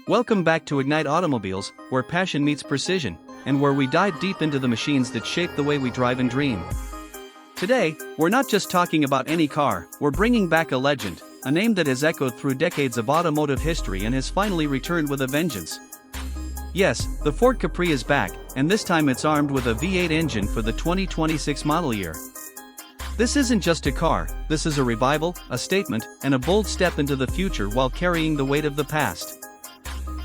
Welcome back to Ignite Automobiles, where passion meets precision, and where we dive deep into the machines that shape the way we drive and dream. Today, we're not just talking about any car, we're bringing back a legend, a name that has echoed through decades of automotive history and has finally returned with a vengeance. Yes, the Ford Capri is back, and this time it's armed with a V8 engine for the 2026 model year. This isn't just a car, this is a revival, a statement, and a bold step into the future while carrying the weight of the past.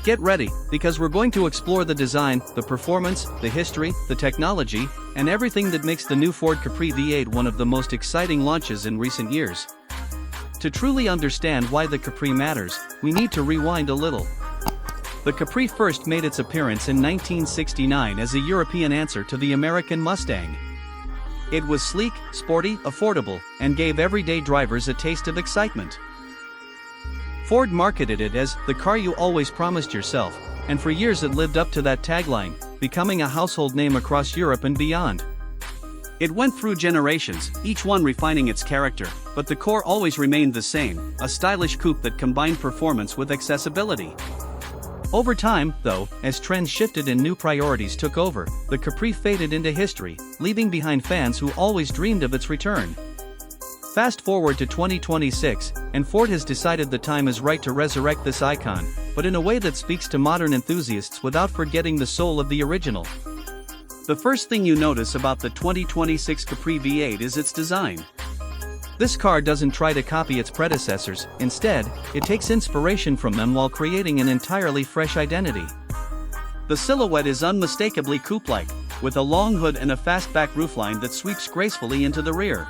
Get ready, because we're going to explore the design, the performance, the history, the technology, and everything that makes the new Ford Capri V8 one of the most exciting launches in recent years. To truly understand why the Capri matters, we need to rewind a little. The Capri first made its appearance in 1969 as a European answer to the American Mustang. It was sleek, sporty, affordable, and gave everyday drivers a taste of excitement. Ford marketed it as the car you always promised yourself, and for years it lived up to that tagline, becoming a household name across Europe and beyond. It went through generations, each one refining its character, but the core always remained the same, a stylish coupe that combined performance with accessibility. Over time, though, as trends shifted and new priorities took over, the Capri faded into history, leaving behind fans who always dreamed of its return. Fast forward to 2026, and Ford has decided the time is right to resurrect this icon, but in a way that speaks to modern enthusiasts without forgetting the soul of the original. The first thing you notice about the 2026 Capri V8 is its design. This car doesn't try to copy its predecessors, instead, it takes inspiration from them while creating an entirely fresh identity. The silhouette is unmistakably coupe-like, with a long hood and a fastback roofline that sweeps gracefully into the rear.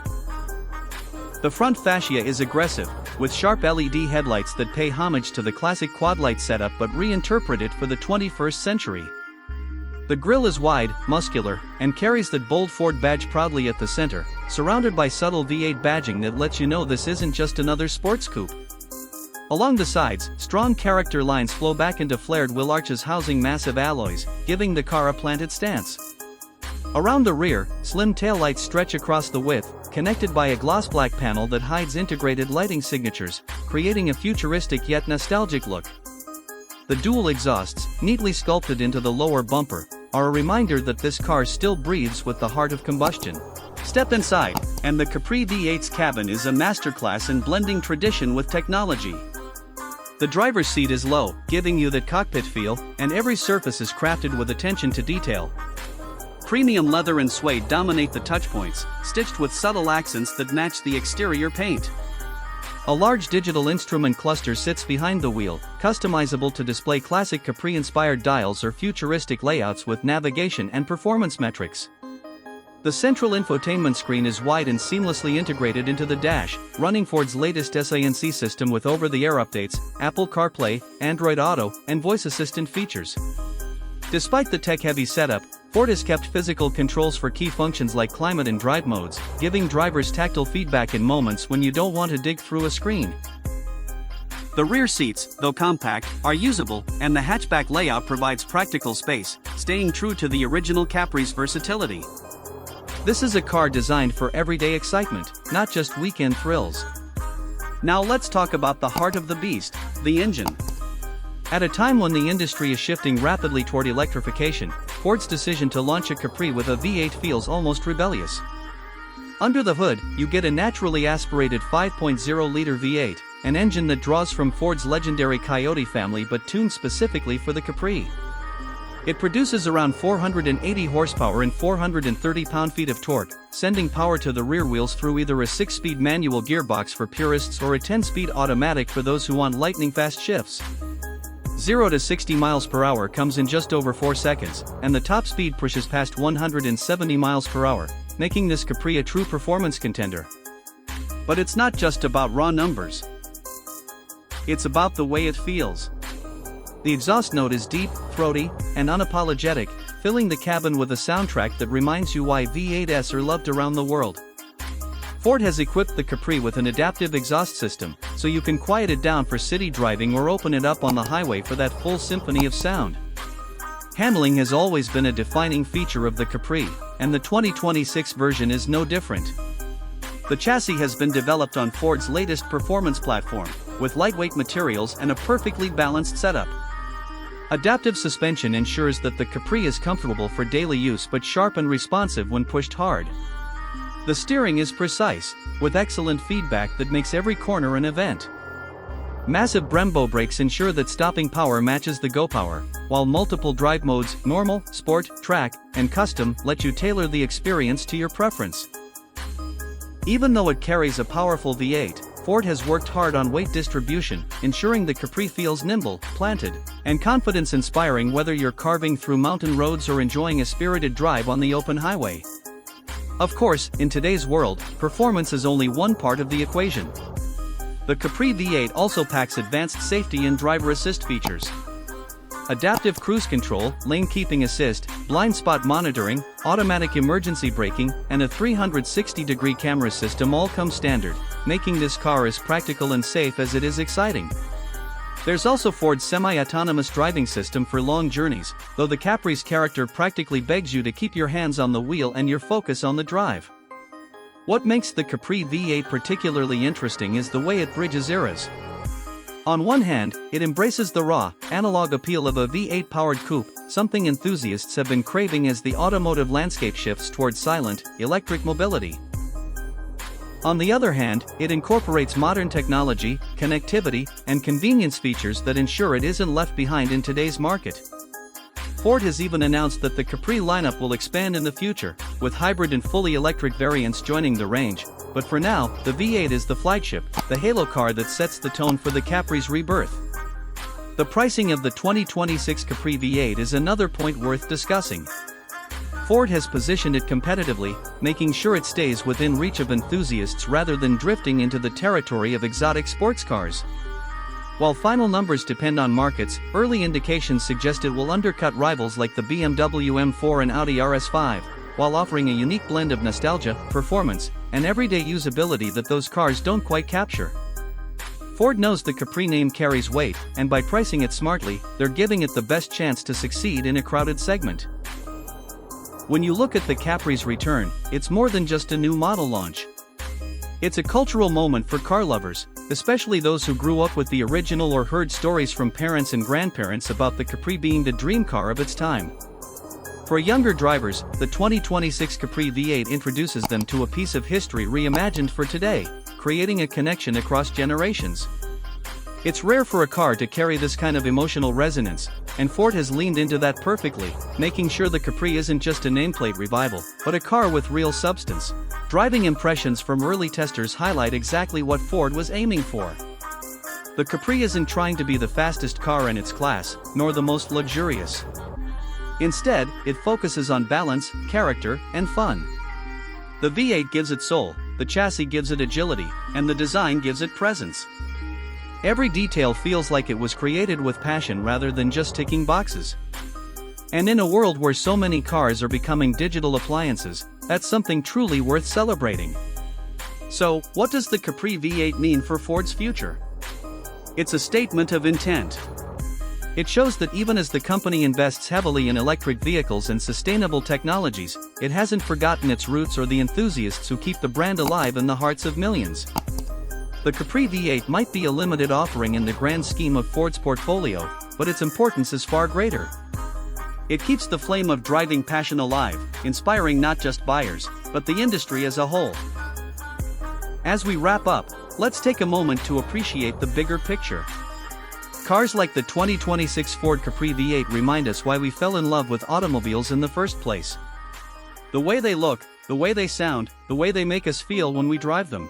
The front fascia is aggressive, with sharp LED headlights that pay homage to the classic quad-light setup but reinterpret it for the 21st century. The grille is wide, muscular, and carries that bold Ford badge proudly at the center, surrounded by subtle V8 badging that lets you know this isn't just another sports coupe. Along the sides, strong character lines flow back into flared wheel arches housing massive alloys, giving the car a planted stance. Around the rear, slim taillights stretch across the width, connected by a gloss black panel that hides integrated lighting signatures, creating a futuristic yet nostalgic look. The dual exhausts, neatly sculpted into the lower bumper, are a reminder that this car still breathes with the heart of combustion. Step inside, and the Capri V8's cabin is a masterclass in blending tradition with technology. The driver's seat is low, giving you that cockpit feel, and every surface is crafted with attention to detail. Premium leather and suede dominate the touchpoints, stitched with subtle accents that match the exterior paint. A large digital instrument cluster sits behind the wheel, customizable to display classic Capri-inspired dials or futuristic layouts with navigation and performance metrics. The central infotainment screen is wide and seamlessly integrated into the dash, running Ford's latest SANC system with over-the-air updates, Apple CarPlay, Android Auto, and voice assistant features. Despite the tech-heavy setup, Ford has kept physical controls for key functions like climate and drive modes, giving drivers tactile feedback in moments when you don't want to dig through a screen. The rear seats, though compact, are usable, and the hatchback layout provides practical space, staying true to the original Capri's versatility. This is a car designed for everyday excitement, not just weekend thrills. Now let's talk about the heart of the beast, the engine. At a time when the industry is shifting rapidly toward electrification, Ford's decision to launch a Capri with a V8 feels almost rebellious. Under the hood, you get a naturally aspirated 5.0-liter V8, an engine that draws from Ford's legendary Coyote family but tuned specifically for the Capri. It produces around 480 horsepower and 430 pound-feet of torque, sending power to the rear wheels through either a 6-speed manual gearbox for purists or a 10-speed automatic for those who want lightning-fast shifts. 0 to 60 miles per hour comes in just over 4 seconds, and the top speed pushes past 170 miles per hour, making this Capri a true performance contender. But it's not just about raw numbers. It's about the way it feels. The exhaust note is deep, throaty, and unapologetic, filling the cabin with a soundtrack that reminds you why V8s are loved around the world. Ford has equipped the Capri with an adaptive exhaust system, so you can quiet it down for city driving or open it up on the highway for that full symphony of sound. Handling has always been a defining feature of the Capri, and the 2026 version is no different. The chassis has been developed on Ford's latest performance platform, with lightweight materials and a perfectly balanced setup. Adaptive suspension ensures that the Capri is comfortable for daily use but sharp and responsive when pushed hard. The steering is precise, with excellent feedback that makes every corner an event. Massive Brembo brakes ensure that stopping power matches the go power, while multiple drive modes, normal, sport, track, and custom, let you tailor the experience to your preference. Even though it carries a powerful V8, Ford has worked hard on weight distribution, ensuring the Capri feels nimble, planted, and confidence-inspiring whether you're carving through mountain roads or enjoying a spirited drive on the open highway. Of course, in today's world, performance is only one part of the equation. The Capri V8 also packs advanced safety and driver assist features. Adaptive cruise control, lane keeping assist, blind spot monitoring, automatic emergency braking, and a 360-degree camera system all come standard, making this car as practical and safe as it is exciting. There's also Ford's semi-autonomous driving system for long journeys, though the Capri's character practically begs you to keep your hands on the wheel and your focus on the drive. What makes the Capri V8 particularly interesting is the way it bridges eras. On one hand, it embraces the raw, analog appeal of a V8-powered coupe, something enthusiasts have been craving as the automotive landscape shifts towards silent, electric mobility. On the other hand, it incorporates modern technology, connectivity, and convenience features that ensure it isn't left behind in today's market. Ford has even announced that the Capri lineup will expand in the future, with hybrid and fully electric variants joining the range, but for now, the V8 is the flagship, the halo car that sets the tone for the Capri's rebirth. The pricing of the 2026 Capri V8 is another point worth discussing. Ford has positioned it competitively, making sure it stays within reach of enthusiasts rather than drifting into the territory of exotic sports cars. While final numbers depend on markets, early indications suggest it will undercut rivals like the BMW M4 and Audi RS5, while offering a unique blend of nostalgia, performance, and everyday usability that those cars don't quite capture. Ford knows the Capri name carries weight, and by pricing it smartly, they're giving it the best chance to succeed in a crowded segment. When you look at the Capri's return, it's more than just a new model launch. It's a cultural moment for car lovers, especially those who grew up with the original or heard stories from parents and grandparents about the Capri being the dream car of its time. For younger drivers, the 2026 Capri V8 introduces them to a piece of history reimagined for today, creating a connection across generations. It's rare for a car to carry this kind of emotional resonance, and Ford has leaned into that perfectly, making sure the Capri isn't just a nameplate revival, but a car with real substance. Driving impressions from early testers highlight exactly what Ford was aiming for. The Capri isn't trying to be the fastest car in its class, nor the most luxurious. Instead, it focuses on balance, character, and fun. The V8 gives it soul, the chassis gives it agility, and the design gives it presence. Every detail feels like it was created with passion rather than just ticking boxes. And in a world where so many cars are becoming digital appliances, that's something truly worth celebrating. So, what does the Capri V8 mean for Ford's future? It's a statement of intent. It shows that even as the company invests heavily in electric vehicles and sustainable technologies, it hasn't forgotten its roots or the enthusiasts who keep the brand alive in the hearts of millions. The Capri V8 might be a limited offering in the grand scheme of Ford's portfolio, but its importance is far greater. It keeps the flame of driving passion alive, inspiring not just buyers, but the industry as a whole. As we wrap up, let's take a moment to appreciate the bigger picture. Cars like the 2026 Ford Capri V8 remind us why we fell in love with automobiles in the first place. The way they look, the way they sound, the way they make us feel when we drive them.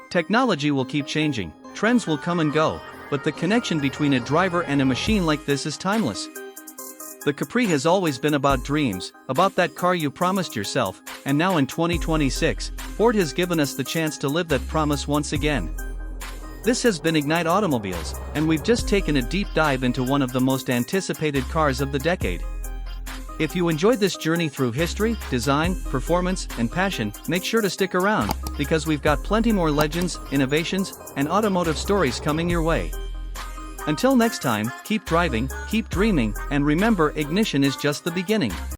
Technology will keep changing, trends will come and go, but the connection between a driver and a machine like this is timeless. The Capri has always been about dreams, about that car you promised yourself, and now in 2026, Ford has given us the chance to live that promise once again. This has been Ignite Automobiles, and we've just taken a deep dive into one of the most anticipated cars of the decade. If you enjoyed this journey through history, design, performance, and passion, make sure to stick around, because we've got plenty more legends, innovations, and automotive stories coming your way. Until next time, keep driving, keep dreaming, and remember, ignition is just the beginning.